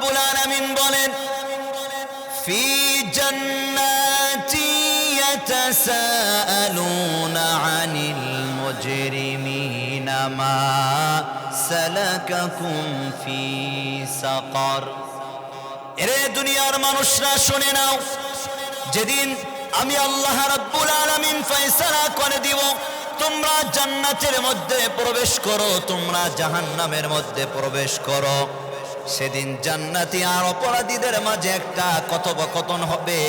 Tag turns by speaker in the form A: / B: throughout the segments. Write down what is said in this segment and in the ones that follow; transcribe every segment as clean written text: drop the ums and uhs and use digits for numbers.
A: রাব্বুল আলামিন বলেন, ফি জান্নাতি ইয়াতাসাআলুনা আনিল মুজরিমিনা মা সালাকাকুম ফি সাকার। এরে দুনিয়ার মানুষরা শুনে নাও, যেদিন আমি আল্লাহ রাব্বুল আলামিন ফয়সালা করে দিব তোমরা জান্নাতের মধ্যে প্রবেশ করো, তোমরা জাহান্নামের মধ্যে প্রবেশ করো, সেদিন জান্নাতি আর অপরাধীদের মাঝে একটা কথোপকথন হবে।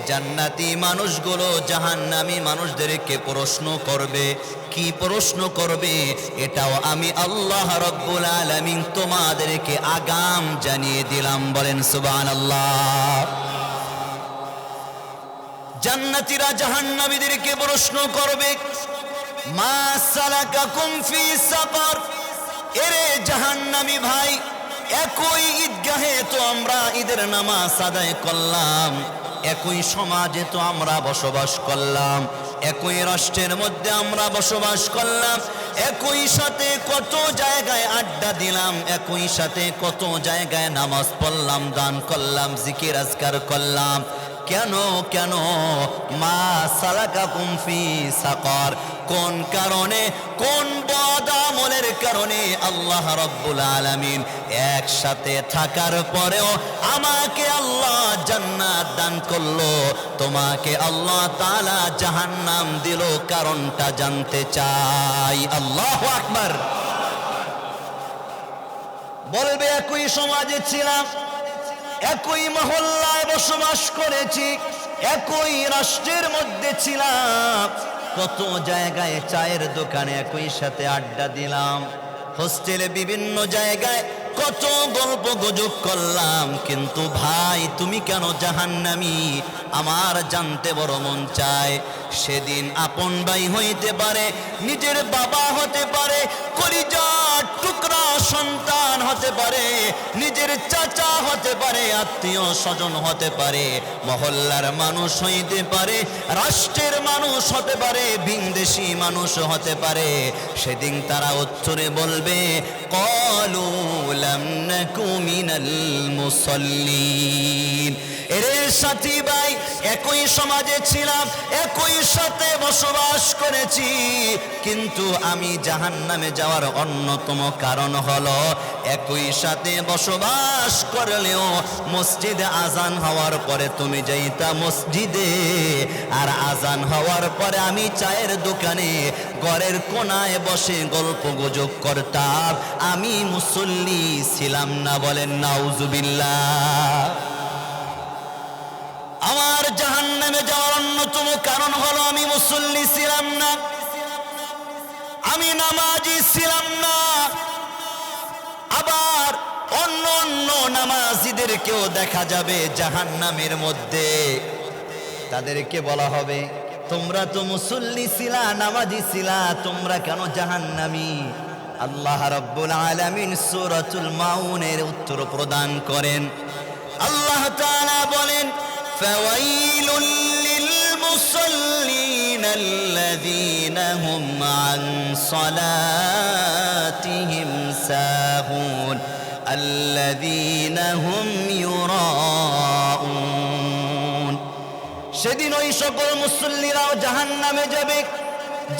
A: জান্নাতি মানুষগুলো জাহান্নামী মানুষদেরকে প্রশ্ন করবে। কি প্রশ্ন করবে? এটাও আমি আল্লাহ রাব্বুল আলামিন তোমাদেরকে আগাম জানিয়ে দিলাম। বলেন সুবহানাল্লাহ। জান্নাতীরা জাহান্নামীদেরকে প্রশ্ন করবে, মা সালাকাকুম ফি সাকার। এরে জাহান্নামী ভাই, একই ঈদগাহে তো আমরা ঈদের নামাজ আদায় করলাম, একই সমাজে তো আমরা বসবাস করলাম, একই রাষ্ট্রের মধ্যে আমরা বসবাস করলাম, একই সাথে কত জায়গায় আড্ডা দিলাম, একই সাথে কত জায়গায় নামাজ পড়লাম, দান করলাম, জিকির আজকার করলাম, কেন কেন মা সালাকাকুম ফি সাকার? কোন কারণে, কোন বদ আমলের কারণে আল্লাহ রাব্বুল আলামিন একসাথে থাকার পরেও আমাকে আল্লাহ জান্নাত দান করলো, তোমাকে আল্লাহ তাআলা জাহান্নাম দিল? কারণটা জানতে চাই। আল্লাহু আকবার। বলবে, একই সমাজে ছিলাম, একই মহল্লায় বসবাস করেছি, একই রাষ্ট্রের মধ্যে ছিলাম, কত জায়গায় চায়ের দোকানে একই সাথে আড্ডা দিলাম, হোস্টেলে বিভিন্ন জায়গায় কত গল্প গুজব করলাম, কিন্তু ভাই তুমি কেন জাহান্নামী? আমার জানতে বড় মন চায়। সেদিন আপন ভাই হইতে পারে, নিজের বাবা হতে পারে, কলিজার টুকরা সন্তান হতে পারে, নিজের চাচা হতে পারে, আত্মীয় স্বজন হতে পারে, মহল্লার মানুষ হইতে পারে, রাষ্ট্রের মানুষ হতে পারে, ভিনদেশী মানুষ হতে পারে। সেদিন তারা উত্তরে বলবে, ক্বালু লাম নাকু মিনাল মুসাল্লিন। এরে সাথী ভাই, একই সমাজে ছিলাম, একই সাথে বসবাস করেছি, কিন্তু আমি জাহান্নামে যাওয়ার অন্যতম কারণ হলো একই সাথে বসবাস করলেও মসজিদে আজান হওয়ার পরে তুমি যাইতা মসজিদে, আর আজান হওয়ার পরে আমি চায়ের দোকানে ঘরের কোনায় বসে গল্প গুজব করতাম, আমি মুসল্লি ছিলাম না। বলেন নাউজুবিল্লাহ। আমার জাহান্নামে যাওয়ার অন্যতম কারণ হলো আমি মুসল্লি ছিলাম না, আমি নামাজি ছিলাম না। আবার অন্য অন্য নামাজিদেরকেও দেখা যাবে জাহান্নামের মধ্যে, তাদেরকে বলা হবে, তোমরা তো মুসল্লি ছিলা, নামাজি ছিলা, তোমরা কেন জাহান্নামী? আল্লাহ রাব্বুল আলামিন সূরাতুল মাউনের উত্তর প্রদান করেন। আল্লাহ তাআলা বলেন, ফাওয়াইলুল লিল মুসাল্লিন আল্লাযীনা হুম আন সালাতিহিম সাহুন আল্লাযীনা হুম ইউরাউন। সেদিন ওই সকল মুসল্লিরাও জাহান্নামে যাবে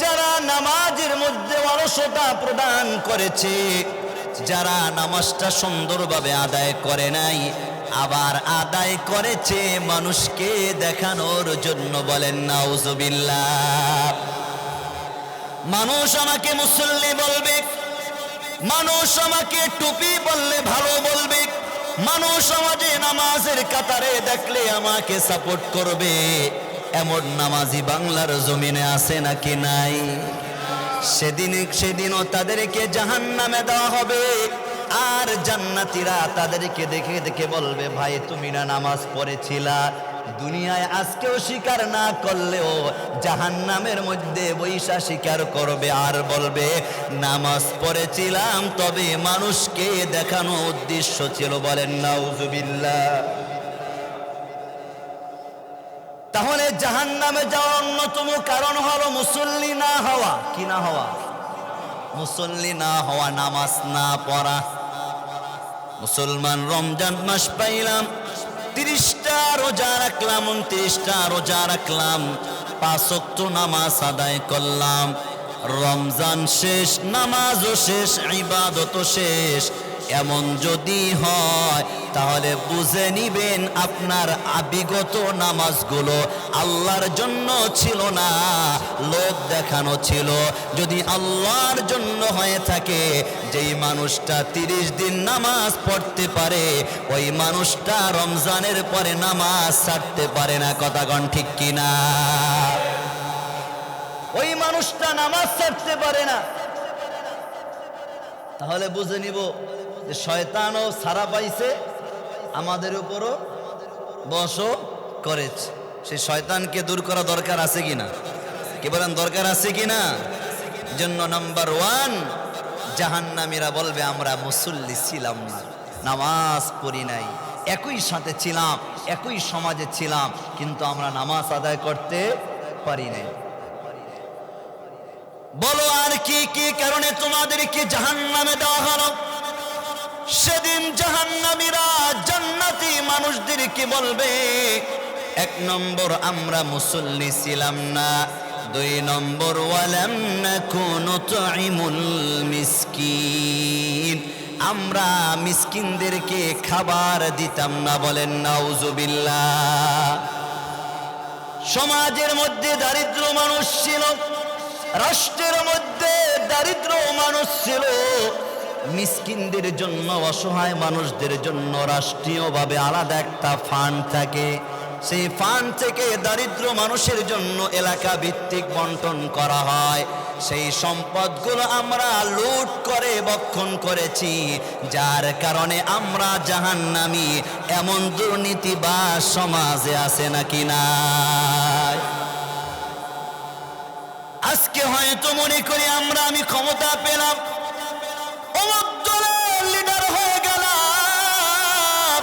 A: যারা নামাজের মধ্যে অলসতা প্রদান করেছে, যারা নামাজটা সুন্দরভাবে আদায় করে নাই, আবার আদায় করেছে মানুষকে দেখানোর জন্য। বলেন নাউজুবিল্লাহ। মানুষ আমাকে মুসল্লি বলবে, মানুষ আমাকে টুপি বললে ভালো বলবে, মানুষ আমাকে নামাজের কাতারে দেখলে আমাকে সাপোর্ট করবে, এমন নামাজি বাংলার জমিনে আছে নাকি নাই? সেদিনও তাদেরকে জাহান্নামে দেওয়া হবে, আর জান্নাতীরা তাদেরকে দেখে দেখে বলবে, ভাই তুমি না নামাজ পড়েছিলা? দুনিয়ায় আজকেও স্বীকার না করলেও জাহান্নামের মধ্যে বৈশা স্বীকার করবে, আর বলবে নামাজ পড়েছিলাম, তবে মানুষকে দেখানো উদ্দেশ্য ছিল। বলেন নাউজুবিল্লাহ। তাহলে জাহান্নামে যাওয়ার অন্যতম কারণ হলো মুসল্লি না হওয়া। কি না হওয়া? মুসল্লি না হওয়া, নামাজ না পড়া। মুসলমান রমজান মাস পাইলাম, 30টা রোজা রাখলাম, 29টা রোজা রাখলাম, 5 ওয়াক্ত নামাজ আদায় করলাম। রমজান শেষ, নামাজও শেষ, ইবাদতও শেষ। এমন যদি হয় তাহলে বুঝে নিবেন আপনার বিগত নামাজগুলো আল্লাহর জন্য ছিল না, লোক দেখানো ছিল। যদি আল্লাহর জন্য হয়ে থাকে, যেই মানুষটা 30 দিন নামাজ পড়তে পারে ওই মানুষটা রমজানের পরে নামাজ ছাড়তে পারে না। কথা কোন ঠিক কিনা? ওই মানুষটা নামাজ ছাড়তে পারে না। তাহলে বুঝে নিব যে শয়তানও ছাড়া পাইছে, আমাদের উপরও বশও করেছে। সেই শয়তানকে দূর করা দরকার আছে কিনা? কি বলেন, দরকার আছে কিনা? জন্য নাম্বার 1, জাহান্নামীরা বলবে আমরা মুসল্লি ছিলাম না, নামাজ পড়ি নাই, একই সাথে ছিলাম, একই সমাজে ছিলাম, কিন্তু আমরা নামাজ আদায় করতে পারি নাই। বলো আর কি কি কারণে তোমাদেরকে জাহান্নামে দেওয়া হলো? সেদিন জাহান্নামীরা জান্নাতি মানুষদেরকে বলবে, 1 নম্বর আমরা মুসল্লি ছিলাম না, 2 নম্বর ওয়ালাম নাকুনু নুতঈমুল মিসকিন, আমরা মিসকিনদেরকে খাবার দিতাম না। বলেন নাউজুবিল্লাহ। সমাজের মধ্যে দারিদ্র মানুষ ছিল, রাষ্ট্রের মধ্যে দারিদ্র মানুষ ছিল। মিসকিনদের জন্য, অসহায় মানুষদের জন্য রাষ্ট্রীয়ভাবে আলাদা একটা ফান্ড থাকে। সেই ফান্ড থেকে দারিদ্র মানুষের জন্য এলাকা ভিত্তিক বন্টন করা হয়। সেই সম্পদগুলো আমরা লুট করে ভক্ষণ করেছি, যার কারণে আমরা জাহান্নামী। এমন দুর্নীতিবাজ সমাজে আছে নাকি নাই? আজকে হয়তো মনে করি আমি ক্ষমতা পেলাম, অমুক দলের লিডার হয়ে গেলাম,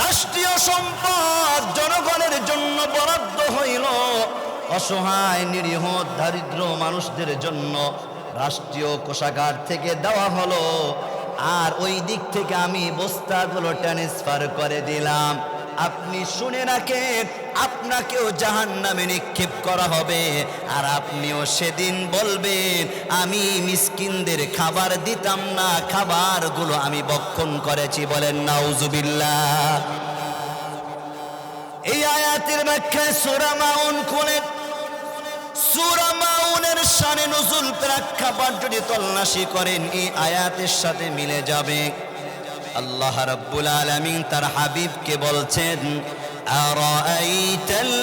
A: রাষ্ট্রীয় সম্পদ জনগণের জন্য বরাদ্দ হইল, অসহায় নিরীহ দারিদ্র মানুষদের জন্য রাষ্ট্রীয় কোষাগার থেকে দেওয়া হলো, আর ওই দিক থেকে আমি বস্তাগুলো ট্রান্সফার করে দিলাম। আপনি শুনে রাখেন, আপনাকেও জাহান্নামে নিক্ষেপ করা হবে, আর আপনিও সেদিন বলবেন আমি মিসকিনদের খাবার দিতাম না, খাবারগুলো আমি ভক্ষণ করেছি। বলেন নাউজুবিল্লাহ। এই আয়াতের ব্যাখ্যায় সূরা মাউন খুলেন, সূরা মাউনের শানে নুজুল প্রেক্ষাপট যদি তল্লাশি করেন এই আয়াতের সাথে মিলে যাবে। আল্লাহ রাব্বুল আলামিন তার হাবিবকে বলছেন, আরাআইতাল্লাযী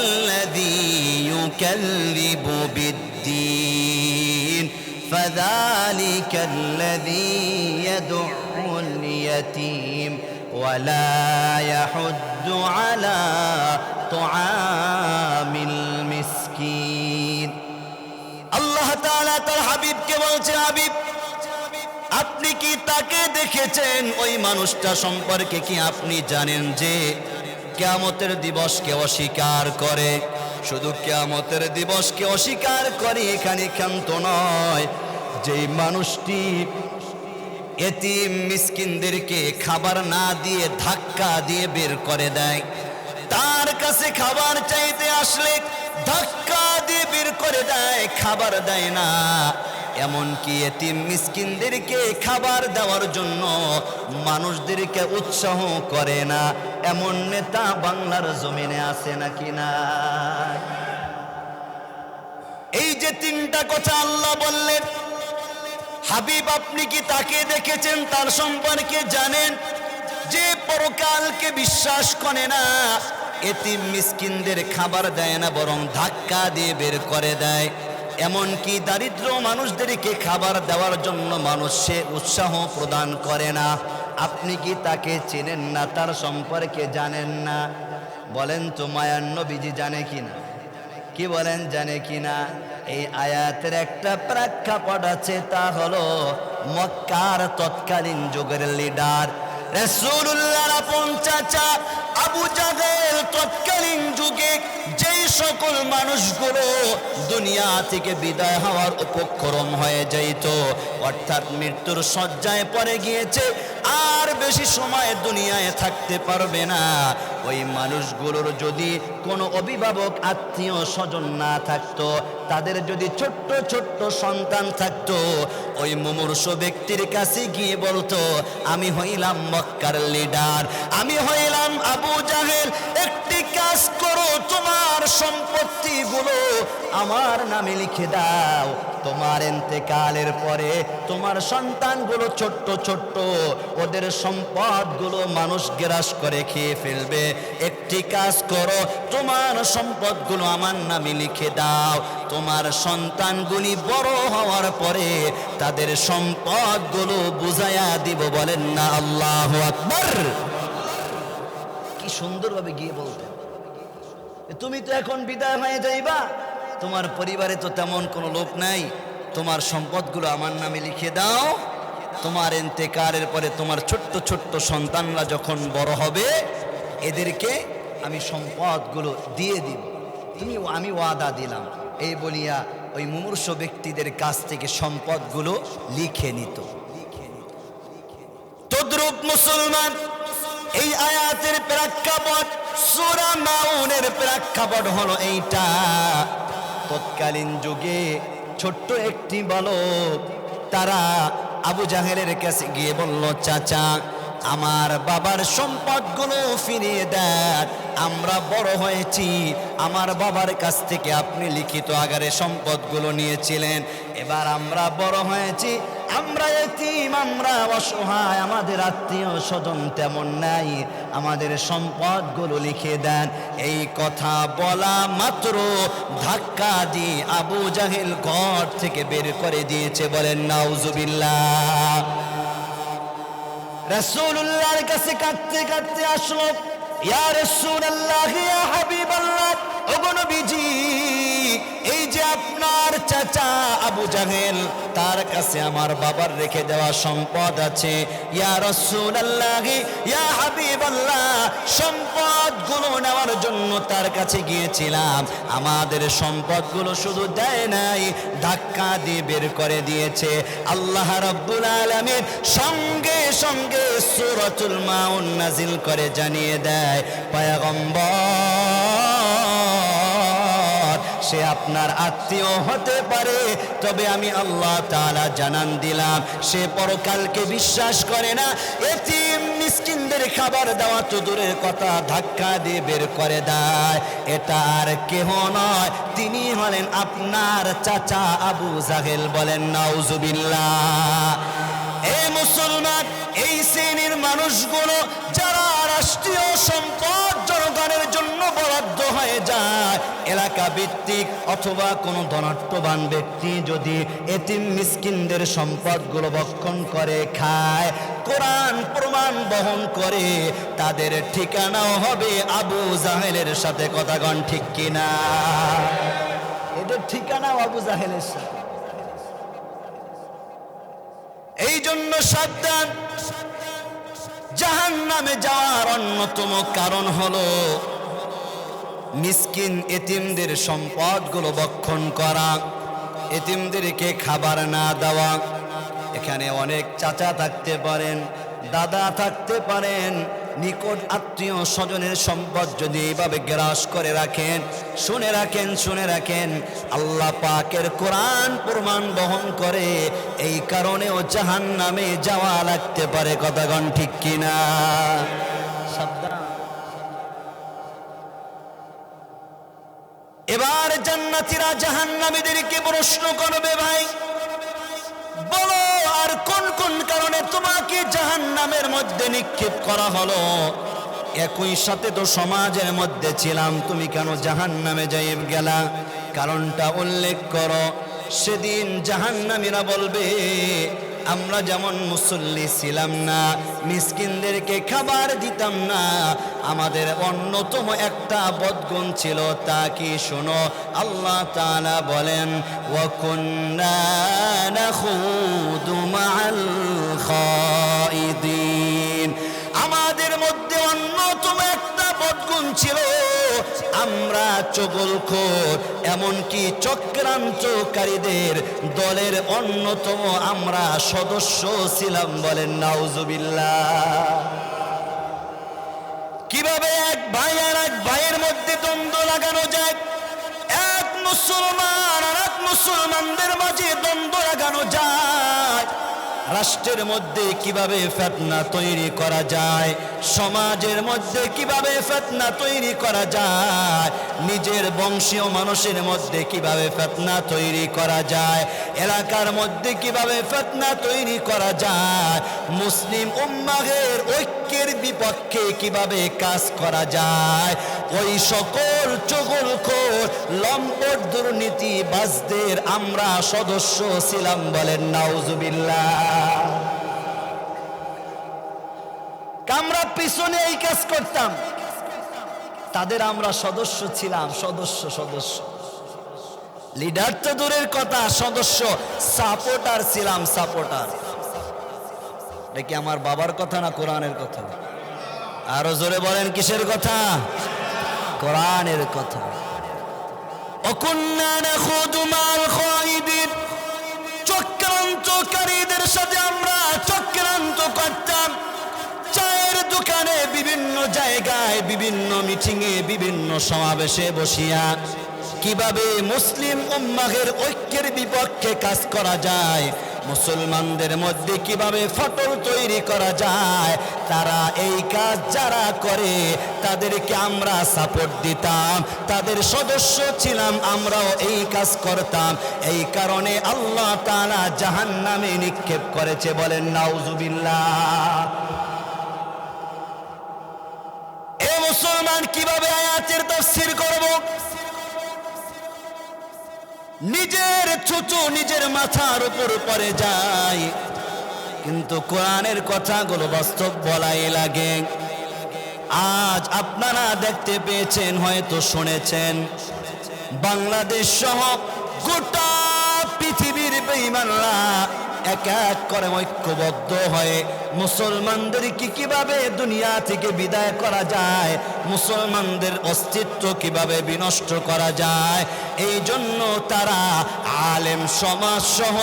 A: ইউকাল্লিবু বিদ্দীন ফাযালিকাল্লাযী ইয়াদউল ইয়াতীম ওয়া লা ইয়াহুদ্দু আলা তুআমিল মিসকিন। আল্লাহ তাআলা তার হাবিবকে বলছে, হাবিব আপনি কি তাকে দেখেছেন? ওই মানুষটা সম্পর্কে কি আপনি জানেন যে কিয়ামতের দিবসকে অস্বীকার করে? শুধু কিয়ামতের দিবসকে অস্বীকার করে এখানে ক্ষান্ত নয়, যেই মানুষটি এতিম মিসকিনদেরকে খাবার না দিয়ে ধাক্কা দিয়ে বের করে দেয়, তার কাছে খাবার চাইতে আসলে ধাক্কা দিয়ে বের করে দেয়, খাবার দেয় না। এমনকি এতিম মিসকিনদেরকে খাবার দেওয়ার জন্য মানুষদেরকে উৎসাহ করে না, এমন নেতা বাংলার জমিনে আছে নাকি না? এই যে 3টা কথা আল্লাহ বললেন, হাবিব আপনি কি তাকে দেখেছেন? তার সম্পর্কে জানেন যে পরকালকে বিশ্বাস করে না, এতিম মিসকিনদের খাবার দেয় না, বরং ধাক্কা দিয়ে বের করে দেয়। এমনকি দারিদ্র মানুষদেরকে খাবার দেওয়ার জন্য মানুষে উৎসাহ প্রদান করে না। আপনি কি তাকে চেনেন না? তার সম্পর্কে জানেন না? বলেন তো মায়ার নবীজি জানে কিনা? কি বলেন, জানে কিনা? এই আয়াতের একটা প্রেক্ষাপট আছে, তা হলো মক্কার তৎকালীন যুগের লিডার রাসূলুল্লাহর আপন চাচা আবু জাহেল তৎকালীন যুগে যেই সকল মানুষগুলো দুনিয়া থেকে বিদায় হওয়ার উপক্রম হয়ে যাইত, অর্থাৎ মৃত্যুর শয্যায় পড়ে গিয়েছে, আর বেশি সময় দুনিয়ায় থাকতে পারবে না। ওই মানুষগুলোর যদি কোনো অভিভাবক আত্মীয় স্বজন না থাকতো, তাদের যদি ছোট্ট ছোট্ট সন্তান থাকতো, ওই মুমূর্ষ ব্যক্তির কাছে গিয়ে বলতো, আমি হইলাম মক্কার লিডার, আমি হইলাম আবু জাহেল, একটি কাজ করো, তোমার সম্পত্তিগুলো আমার নামে লিখে দাও। তোমার ইন্তেকালের পরে তোমার সন্তানগুলো ছোট্ট ছোট্ট, ওদের সম্পদগুলো মানুষ গ্রাস করে খেয়ে ফেলবে। একটি কাজ করো, তোমার সম্পদগুলো আমার নামে লিখে দাও। তোমার সন্তানগুলি বড় হওয়ার পরে তাদের সম্পদগুলো বুঝাইয়া দিব। বলেন না আল্লাহু আকবার। কি সুন্দরভাবে গিয়ে বলতেন, তুমি তো এখন বিদায় হয়ে যাইবা, তোমার পরিবারে তো তেমন কোনো লোক নাই, তোমার সম্পদগুলো আমার নামে লিখে দাও। তোমার ইন্তেকালের পরে তোমার ছোট্ট ছোট্ট সন্তানরা যখন বড় হবে, এদেরকে আমি সম্পদগুলো দিয়ে দিব, আমি ওয়াদা দিলাম। এই বলিয়া ওই মুমূর্ষ ব্যক্তিদের কাছ থেকে সম্পদগুলো লিখে নিত। তদ্রূপ মুসলমান, এই আয়াতের প্রেক্ষাপট, সূরা মাউনের প্রেক্ষাপট হলো এইটা। তৎকালীন যুগে ছোট্ট একটি বালক, তারা আবু জাহেলের কাছে গিয়ে বলল, চাচা আমার বাবার সম্পদগুলো ফিরিয়ে দেন, আমরা বড় হয়েছি, আমার বাবার কাছ থেকে আপনি লিখিত আকারে সম্পদগুলো নিয়েছিলেন, এবার আমরা বড় হয়েছি, আমরা এতিম, আমরা অসহায়, আমাদের আত্মীয় স্বজন তেমন নাই, আমাদের সম্পদগুলো লিখে দেন। এই কথা বলা মাত্র ধাক্কা দিয়ে আবু জাহেল ঘর থেকে বের করে দিয়েছে। বলেন নাউজুবিল্লাহ। রাসূলুল্লাহর কাছে কাঁদতে কাঁদতে আসলো, ইয়া রাসূলুল্লাহ, ইয়া হাবিবাল্লাহ, ওগো নবীজি, এই যে আপনার চাচা আবু জাহেল, তার কাছে আমার বাবার রেখে দেওয়া সম্পদ আছে। ইয়া রাসূলুল্লাহ, ইয়া হাবিবাল্লাহ, সম্পদগুলো নেওয়ার জন্য তার কাছে গিয়েছিলাম, আমাদের সম্পদগুলো শুধু দেয় নাই, ধাক্কা দিয়ে বের করে দিয়েছে। আল্লাহ রাব্বুল আলামিন সঙ্গে সঙ্গে সূরাতুল মাউন নাজিল করে জানিয়ে দেয়, পয়গম্বর, সে আপনার আত্মীয় হতে পারে, তবে আমি আল্লাহ তাআলা জানান দিলাম, সে পরকালকে বিশ্বাস করে না। এতিম মিসকিনদের খাবার দেওয়া তো দূরের কথা, ধাক্কা দিয়ে বের করে দেয়। এটা আর কেহ নয়, তিনি হলেন আপনার চাচা আবু জাহেল। বলেন নাউজুবিল্লাহ। এই মুসলমান, এই শ্রেণীর মানুষগুলো যারা রাষ্ট্রীয় সম্পদ জনগণের জন্য বরাদ্দ হয়ে যায়, এলাকা ভিত্তিক অথবা কোনো ধনাঢ্যবান ব্যক্তি যদি এতিম মিসকিনদের সম্পদগুলো ভক্ষণ করে খায়, কোরআন প্রমাণ বহন করে, তাদের ঠিকানাও হবে আবু জাহেলের সাথে। কথাগণ ঠিক কিনা? এদের ঠিকানাও আবু জাহেলের সাথে। এই জন্য সাবধান, জাহান্নামে যাওয়ার অন্যতম কারণ হলো মিসকিন এতিমদের সম্পদগুলো ভক্ষণ করা, এতিমদেরকে খাবার না দেওয়া। এখানে অনেক চাচা থাকতে পারেন, দাদা থাকতে পারেন, নিকট আত্মীয় স্বজনের সম্পদ যদি এইভাবে গ্রাস করে রাখেন, শুনে রাখেন, শুনে রাখেন, আল্লাহ পাকের কোরআন প্রমাণ বহন করে, এই কারণেও জাহান্নামে যাওয়া লাগতে পারে। কথাগণ ঠিক কিনা? সাবধান। এবার জান্নাতীরা জাহান্নামীদেরকে প্রশ্ন করবে, ভাই বলো, আর কোন কোন কারণে তোমাকে জাহান্নামের মধ্যে নিক্ষেপ করা হলো? একই সাথে তো সমাজের মধ্যে ছিলাম, তুমি কেন জাহান্নামে যাই গেলা? কারণটা উল্লেখ করো। সেদিন জাহান্নামীরা বলবে, আমরা যেমন মুসল্লি ছিলাম না, মিসকিনদেরকে খাবার দিতাম না, আমাদের অন্যতম একটা বদগুণ ছিল। তা কি? শোনো, আল্লাহ তাআলা বলেন, ওয়া কুন্না নাখুদু মাআল খাইদিন, আমাদের মধ্যে অন্যতম একটা বদগুণ ছিল, আমরা চগলখোর, এমনকি চক্রান্তকারীদের দলের অন্যতম আমরা সদস্য ছিলাম। বলেন নাউজুবিল্লাহ। কিভাবে এক ভাই আর এক ভাইয়ের মধ্যে দ্বন্দ্ব লাগানো যায়, এক মুসলমান আর এক মুসলমানদের মাঝে দ্বন্দ্ব লাগানো যায়, রাষ্ট্রের মধ্যে কিভাবে ফিতনা তৈরি করা যায়, সমাজের মধ্যে কিভাবে ফিতনা তৈরি করা যায়, নিজের বংশীয় মানুষের মধ্যে কিভাবে ফিতনা তৈরি করা যায়, এলাকার মধ্যে কিভাবে ফিতনা তৈরি করা যায়, মুসলিম উম্মাহের ঐক্যের বিপক্ষে কিভাবে কাজ করা যায়, ওই সকল চগলখোর লম্পট দুর্নীতিবাজদের আমরা সদস্য ছিলাম। বলেন নাউজুবিল্লাহ। আমরা পিছনে এই কাজ করতাম, তাদের আমরা সদস্য ছিলাম। সদস্য লিডার তো দূরের কথা, সদস্য সাপোর্টার ছিলাম। সাপোর্টার এটা কি আমার বাবার কথা না কোরআনের কথা? আরো জোরে বলেন কিসের কথা? কোরআনের কথা। অকুন্না নাখুদু মাল খাইদিন, চক্রান্তকারীদের সাথে আমরা চক্রান্ত করতাম। চায়ের দোকানে, বিভিন্ন জায়গায়, বিভিন্ন মিটিংয়ে, বিভিন্ন সমাবেশে বসিয়া কিভাবে মুসলিম উম্মাহের ঐক্যের বিপক্ষে কাজ করা যায়, মুসলমানদের মধ্যে কিভাবে ফাটল তৈরি করা যায়, তারা এই কাজ যারা করে তাদেরকে আমরা সাপোর্ট দিতাম, তাদের সদস্য ছিলাম, আমরাও এই কাজ করতাম। এই কারণে আল্লাহ তাআলা জাহান্নামে নিক্ষেপ করেছে। বলেন নাউজুবিল্লাহ। এ মুসলমান, কিভাবে আয়াতের তাফসীর করব? নিজের চুচু নিজের মাথার উপর পড়ে যায়, কিন্তু কোরআনের কথাগুলো বাস্তব বলাই লাগে। আজ আপনারা দেখতে পেয়েছেন, হয়তো শুনেছেন, বাংলাদেশ সহ গোটা পৃথিবীর বেঈমানরা এক এক করে ঐক্যবদ্ধ হয়ে মুসলমানদেরকে কিভাবে দুনিয়া থেকে বিদায় করা যায়, মুসলমানদের অস্তিত্ব কিভাবে বিনষ্ট করা যায়, এই জন্য তারা আলেম সমাজ সহ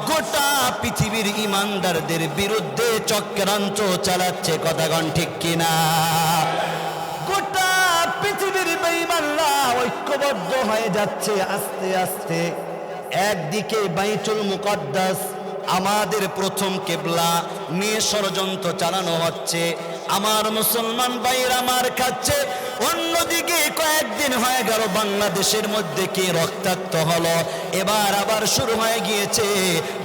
A: গোটা পৃথিবীর ইমানদারদের বিরুদ্ধে চক্রান্ত চালাচ্ছে। কথাগণ ঠিক কিনা? গোটা পৃথিবীর বেঈমানরা ঐক্যবদ্ধ হয়ে যাচ্ছে আস্তে আস্তে। একদিকে বাইতুল মুকদ্দাস, আমাদের প্রথম কিবলা, নিয়ে ষড়যন্ত্র চালানো হচ্ছে। আমার মুসলমান ভাইয়েরা মার খাচ্ছে। অন্যদিকে কয়েকদিন হয়ে গেল বাংলাদেশের মধ্যে কি রক্তাক্ত হলো, এবার আবার শুরু হয়ে গিয়েছে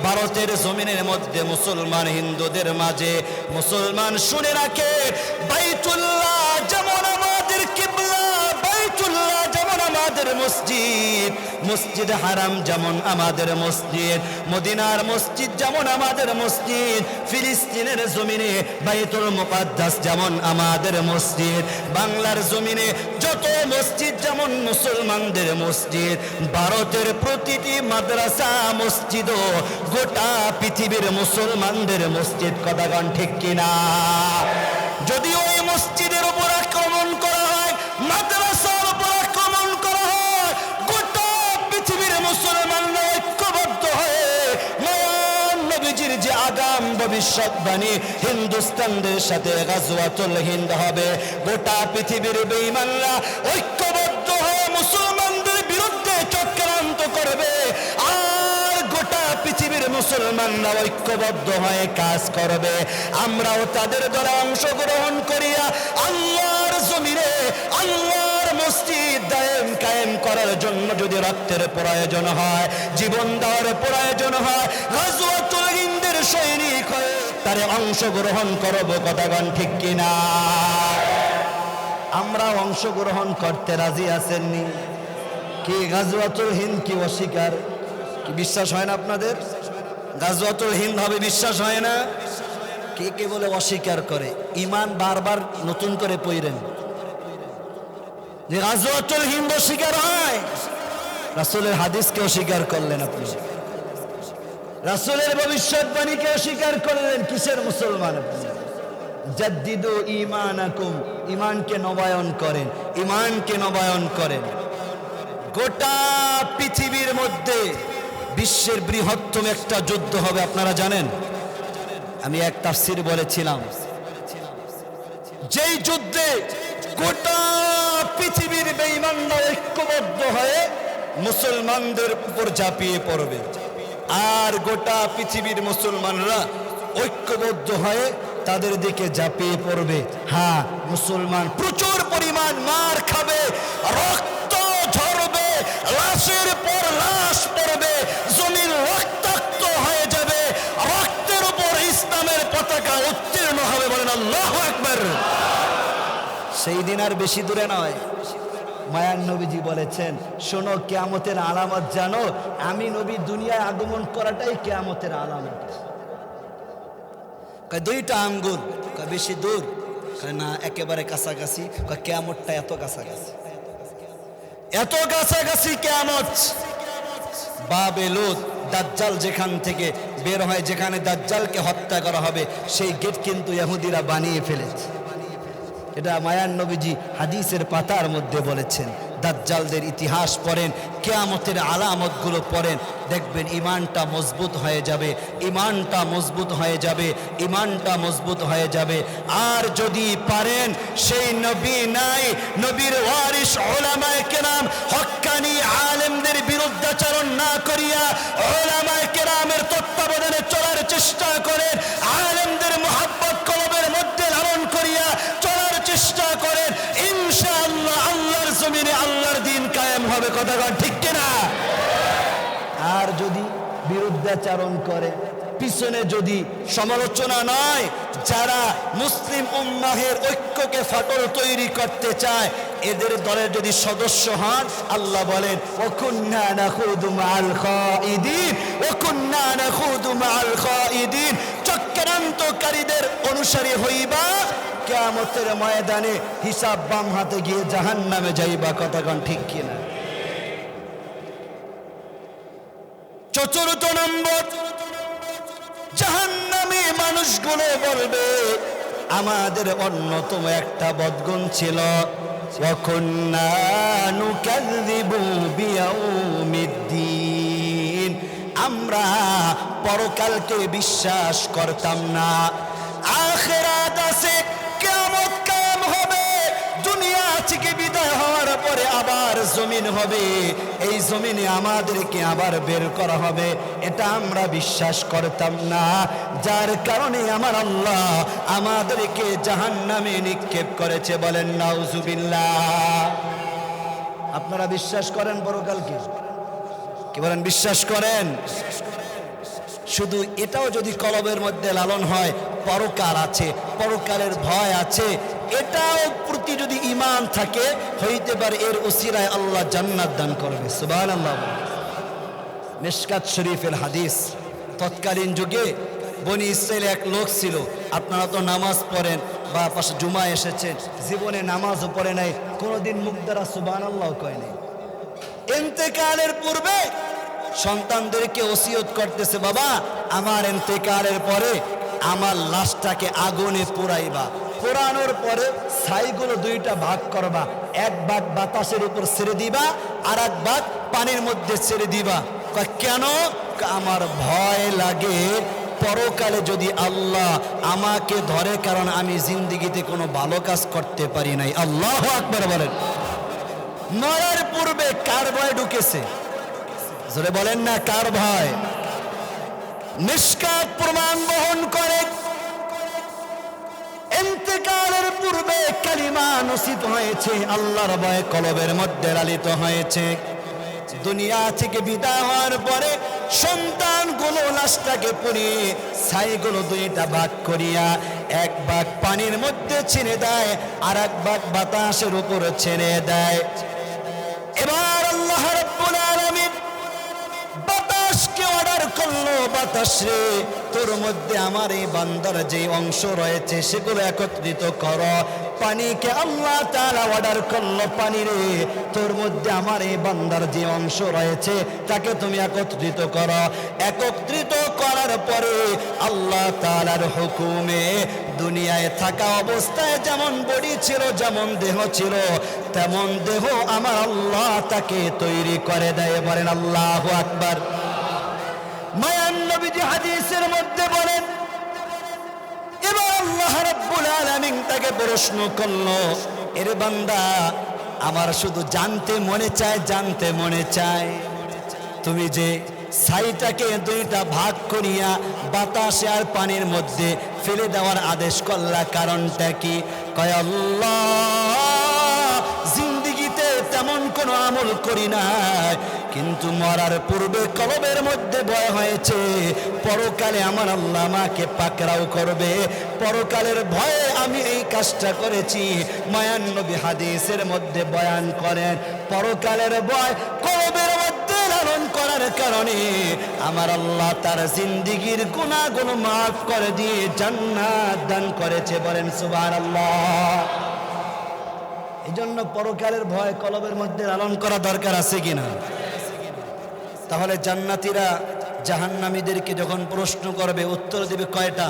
A: ভারতের জমিনের মধ্যে মুসলমান হিন্দুদের মাঝে। মুসলমান শুনে রাখে, বাইতুল্লাহ যেমন আমাদের কিবলা, বাইতুল্লাহ যেমন আমাদের মসজিদ, মসজিদ হারাম যেমন আমাদের মসজিদ, মদিনার মসজিদ যেমন আমাদের মসজিদ, ফিলিস্তিনের জমিনে বাইতুল মুকদ্দাস যেমন আমাদের মসজিদ, বাংলার জমিনে যত মসজিদ যেমন মুসলমানদের মসজিদ, ভারতের প্রতিটি মাদ্রাসা মসজিদও গোটা পৃথিবীর মুসলমানদের মসজিদ। কথাগণ ঠিক কিনা? যদি ওই মসজিদের উপর আক্রমণ করা হয়, মাদ্রাসার উপর আক্রমণ করা হয়, গোটা পৃথিবীর মুসলমানরা ঐক্যবদ্ধ হয়ে মহান নবীজির যে আগাম ভবিষ্যৎবাণী, হিন্দুস্তানদের সাথে গাজওয়াতুল হিন্দ হবে, গোটা পৃথিবীর বেঈমানরা ঐক্যবদ্ধ হয়ে মুসলমানদের বিরুদ্ধে চক্রান্ত করবে, আর গোটা পৃথিবীর মুসলমানরা ঐক্যবদ্ধ হয়ে কাজ করবে। আমরাও তাদের দ্বারা অংশগ্রহণ করিয়া আল্লাহর জমিনে আল্লাহর মসজিদ দায়েম কায়েম করার জন্য যদি রক্তের প্রয়োজন হয়, জীবন দেওয়ার প্রয়োজন হয়, গাজওয়াতুল হিন্দের সৈনিক হয়ে তারে অংশগ্রহণ করব। কথাগণ ঠিক কিনা? আমরা অংশগ্রহণ করতে রাজি আছেননি? কি গাজওয়াতুল হিন্দ কি অস্বীকার? কি বিশ্বাস হয় না আপনাদের? গাজওয়াতুল হিন্দ হবে, বিশ্বাস হয় না? কে কে বলে অস্বীকার করে? ইমান বারবার নতুন করে পড়েন যে গাজওয়াতুল হিন্দ অস্বীকার হয়। রাসূলের হাদিসকে অস্বীকার করলেন আপনি, রাসূলের ভবিষ্যৎবাণীকে অস্বীকার করলেন। কিসের মুসলমান আপনি? জাদ্দিদু ঈমানাকুম, ঈমানকে নবায়ন করেন, ঈমানকে নবায়ন করেন। গোটা পৃথিবীর মধ্যে বিশ্বের বৃহত্তম একটা যুদ্ধ হবে, আপনারা জানেন? আমি এক তাফসীর বলেছিলাম, যেই যুদ্ধে গোটা পৃথিবীর বেঈমানরা ঐক্যবদ্ধ হয়ে মুসলমানদের উপর ঝাঁপিয়ে পড়বে, আর গোটা পৃথিবীর মুসলমানরা ঐক্যবদ্ধ হয়ে তাদের দিকে ঝাঁপিয়ে পড়বে। হ্যাঁ, মুসলমান প্রচুর পরিমাণ মার খাবে, রক্ত ঝরবে, লাশের পর লাশ পড়বে, জমিন রক্তাক্ত হয়ে যাবে, রক্তের উপর ইসলামের পতাকা উত্তীর্ণ হবে। বলেন আল্লাহু আকবার। সেই দিন আর বেশি দূরে নয়। মায়ান নবীজি বলেছেন, শোনো, কিয়ামতের আলামত জানো? আমি নবী দুনিয়ায় আগমন করাটাই কিয়ামতের আলামত। দুইটা আঙ্গুল, বেশি দূর না, একেবারে কাছাকাছি। কিয়ামতটা এত কাছাকাছি, এত কাছাকাছি কিয়ামত। বাবে লুত, দাজ্জাল যেখান থেকে বের হয়, যেখানে দাজ্জালকে হত্যা করা হবে, সেই গেট কিন্তু ইহুদিরা বানিয়ে ফেলেছে। এটা মায়ান নবীজি হাদিসের পাতার মধ্যে বলেছেন। দাজ্জালদের ইতিহাস পড়েন, কিয়ামতের আলামতগুলো পড়েন, দেখবেন ইমানটা মজবুত হয়ে যাবে, ইমানটা মজবুত হয়ে যাবে, ইমানটা মজবুত হয়ে যাবে। আর যদি পারেন সেই নবী নাই, নবীর ওয়ারিস উলামায়ে কেরাম, হক্কানি আলেমদের বিরুদ্ধাচরণ না করিয়া উলামায়ে কেরামের তত্ত্বাবধানে চলার চেষ্টা করেন, আলেমদের মুহাব্বত কলবের মধ্যে লালন করিয়া চলার চেষ্টা করেন, ইনশাআল্লাহ আল্লাহর জমিনে আল্লাহর দ্বীন কায়েম হবে। কথা ঠিক কিনা? আর যদি বিরুদ্ধাচরণ করে, পিছনে যদি সমালোচনা নয়, যারা মুসলিম উম্মাহের ঐক্যকে ফাটল তৈরি করতে চায়, এদের দলের যদি সদস্য হন, আল্লাহ বলেন ওয়াকুন্না নাখুদু মাআল খাইদিন, ওয়াকুন্না নাখুদু মাআল খাইদিন, চক্রান্তকারীদের অনুসারী হইবা, কিয়ামতের ময়দানে হিসাব বাম হাতে গিয়ে জাহান্নামে যাইবা। কথা ঠিক কিনা? চতুর্থ নম্বর, জাহান্নামী মানুষগুলো বলবে, আমাদের অন্যতম একটা বদগুণ ছিল, ওয়াকুন্না নুকাযযিবু বিয়াউমিদ্দিন, আমরা পরকালকে বিশ্বাস করতাম না। আখিরাত আছে, কিয়ামত কায়েম হবে, দুনিয়া থেকে বিদায় হওয়ার পরে আবার জমিন হবে, এই জমিনে আমাদেরকে আবার বের করা হবে, এটা আমরা বিশ্বাস করতাম না। যার কারণে আমার আল্লাহ আমাদেরকে জাহান্নামে নিক্ষেপ করেছে। বলেন নাউজুবিল্লাহ। আপনারা বিশ্বাস করেন পরকালকে? কি বলেন, বিশ্বাস করেন? শুধু এটাও যদি কলবের মধ্যে লালন হয়, পরকাল আছে, পরকালের ভয় আছে, এটাও প্রতি যদি ঈমান থাকে, হইতে পারে এর উসিলায় আল্লাহ জান্নাত দান করবে। সুবহানাল্লাহ। মিশকাত শরীফের হাদিস, তৎকালীন যুগে বনি ইসরায়েলে এক লোক ছিল। আপনারা তো নামাজ পড়েন বা পাশে জুমা এসেছেন, জীবনে নামাজও পড়ে নাই, কোনোদিন মুখ দ্বারা সুবহানাল্লাহ কয় নাই। ইন্তেকালের পূর্বে সন্তানদেরকে ওসিয়ত করতেছে, বাবা আমার ইন্তেকালের পরে আমার লাশটাকে আগুনে পোড়াইবা, পোড়ানোর পরে ছাইগুলো দুইটা ভাগ করবা, এক ভাগ বাতাসের উপর ছেড়ে দিবা, আর এক ভাগ পানির মধ্যে ছেড়ে দিবা। কেন? আমার ভয় লাগে পরকালে যদি আল্লাহ আমাকে ধরে, কারণ আমি জিন্দেগিতে কোনো ভালো কাজ করতে পারি নাই। আল্লাহু আকবার বলেন। মরার পূর্বে কার ভয় ঢুকেছে? জোরে বলেন না, কার ভয়? মিশকাত প্রমাণ বহন করে, ইন্তেকালের পূর্বে কালিমা নসিব হয়েছে, আল্লাহর ভয় কলবের মধ্যে লালিত হয়েছে। দুনিয়া থেকে বিদায় হওয়ার পরে সন্তানগুলো লাশটাকে পুড়িয়ে ছাইগুলো দুইটা ভাগ করিয়া এক ভাগ পানির মধ্যে ছেড়ে দেয়, আর এক ভাগ বাতাসের উপরে ছেড়ে দেয়। এবার আল্লাহ রাব্বুল আলামিন বাতাসকে অর্ডার করলো, বাতাস রে, তোর মধ্যে আমার এই বান্দার যে অংশ রয়েছে সেগুলো একত্রিত করো। পানিকে আল্লাহ তাআলা অর্ডার করলো, পানি রে, তোর মধ্যে আমার এই বান্দার যে অংশ রয়েছে তাকে তুমি একত্রিত করো। একত্রিত করার পরে আল্লাহ তাআলার হুকুমে দুনিয়ায় থাকা অবস্থায় যেমন বডি ছিল, যেমন দেহ ছিল, তেমন দেহ আমার আল্লাহ তাকে তৈরি করে দেয়। বলেন আল্লাহু আকবার। মায়ান নবীজি হাদিসের মধ্যে বলেন, এবার আল্লাহ রাব্বুল আলামিন তাকে প্রশ্ন করলো, এর বান্দা, আমার শুধু জানতে মনে চায়, জানতে মনে চায়, তুমি যে ছাইটাকে দুইটা ভাগ করিয়া বাতাসে আর পানির মধ্যে ফেলে দেওয়ার আদেশ করলা, কারণটা কি? কয় আল্লাহ, জিন্দেগিতে তেমন কোনো আমল করি নাই, কিন্তু মরার পূর্বে কলবের মধ্যে ভয় হয়েছে, পরকালে আমার আল্লাহ আমাকে পাকড়াও করবে, পরকালের ভয়ে আমি এই কাজটা করেছি। মায়ান নবী হাদিসের মধ্যে বয়ান করেন, পরকালের ভয় কলবের মধ্যে লালন করার কারণে আমার আল্লাহ তার জিন্দেগির গুনাহগুলো মাফ করে দিয়ে জান্নাত দান করেছে। বলেন সুবহানাল্লাহ। এই জন্য পরকালের ভয় কলবের মধ্যে লালন করা দরকার আছে কিনা? তাহলে জান্নাতীরা জাহান্নামীদেরকে যখন প্রশ্ন করবে, উত্তর দিবে কয়টা?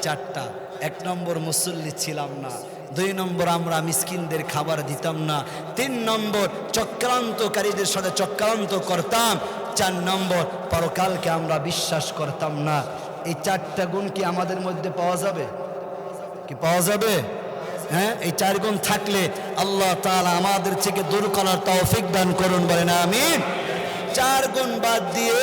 A: 4টা। 1 নম্বর, মুসল্লি ছিলাম না। 2 নম্বর, আমরা মিসকিনদের খাবার দিতাম না। 3 নম্বর, চক্রান্তকারীদের সাথে চক্রান্ত করতাম। 4 নম্বর, পরকালকে আমরা বিশ্বাস করতাম না। এই 4টা গুণ কি আমাদের মধ্যে পাওয়া যাবে? কি পাওয়া যাবে? হ্যাঁ, এই 4 গুণ থাকলে আল্লাহ তাআলা আমাদের থেকে দূর করার তৌফিক দান করুন। বলেন আমিন। 4 গুণ বাদ দিয়ে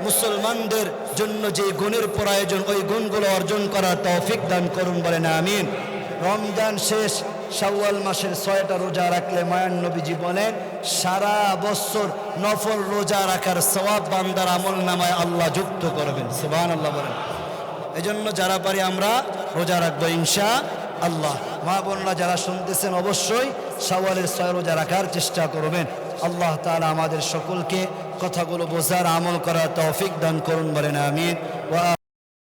A: মুসলমানদের জন্য যে গুণের প্রয়োজন, ওই গুণগুলো অর্জন করার তৌফিক দান করুন। বলেন আমিন। রমজান শেষ, শাওয়াল মাসের 6টা রোজা রাখলে মায়ান নবীজি বলেন সারা বছর নফল রোজা রাখার সওয়াব বান্দার আমল নামায় আল্লাহ যুক্ত করবেন। সুবহানাল্লাহ বলেন। এই জন্য যারা পারি আমরা রোজা রাখবো ইনশাআল্লাহ। মা বোনরা যারা শুনতেছেন অবশ্যই শাওয়ালের 6 রোজা রাখার চেষ্টা করবেন। আল্লাহ তাআলা আমাদের সকলকে কথাগুলো বোঝার, আমল করার তৌফিক দান করুন। বলেন আমিন।